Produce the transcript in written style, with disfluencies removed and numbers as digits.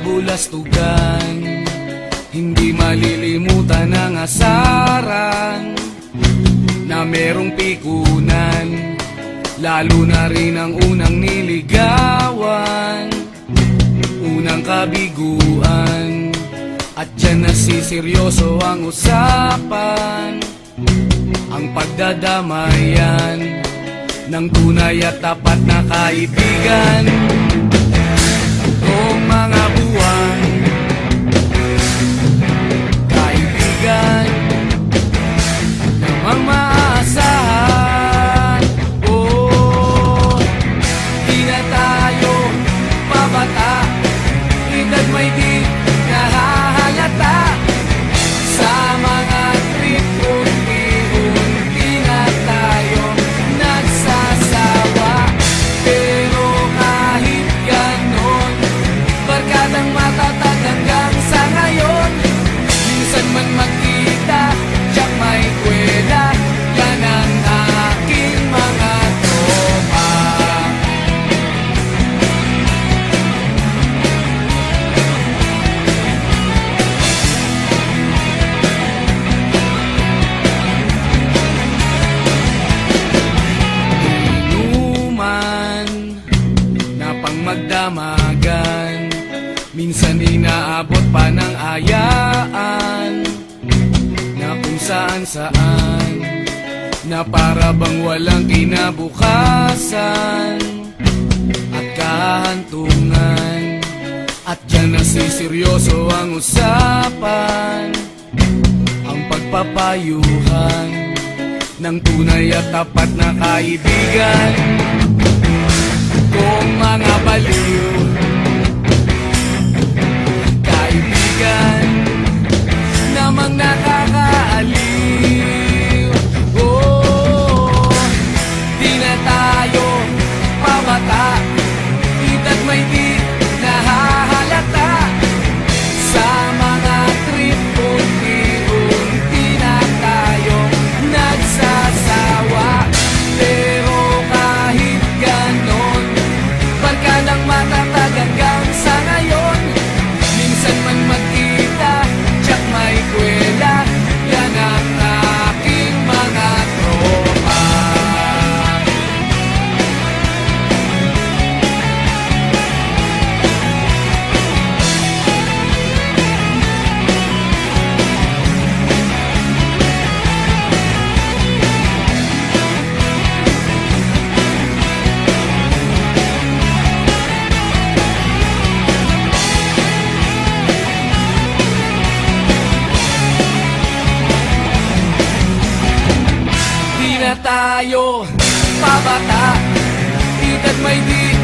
kabulastugan, hindi malilimutan ang asaran na merong pikunan, lalo na rin ang unang niligawan, unang kabiguan. At dyan nasiseryoso ang usapan, ang pagdadamayan ng tunay at tapat na kaibigan. Noong mga buwan, kaibigan namang maaasahan. Oh, di na tayo pabata, edad may di nahahalata. Sa mga trip unti-unti na tayo nagsasawa. Pero kahit ganon, barkadang matatag hanggang sa ngayon. Minsan man magkita, tiyak may kwela, yan ang aking mga tropa. Inuman na pang magdamagan, minsan inaabot pa ng ayaan, na kung saan-saan, na para bang walang kinabukasan at kahantungan. At dyan nasiseryoso ang usapan, ang pagpapayuhan ng tunay at tapat na kaibigan. Kung mga baliw, kaibigan namang nakakaaliw. Oh, di na tayo pabata, edad may di nahahalata. Sa mga trip unti-unti na tayo nagsasawa. Pero kahit ganon, barkadang matatag hanggang sa ngayon. Minsan man magkita, tiyak may kwela, yan ang aking mga tropa. Di na tayo pabata, edad may di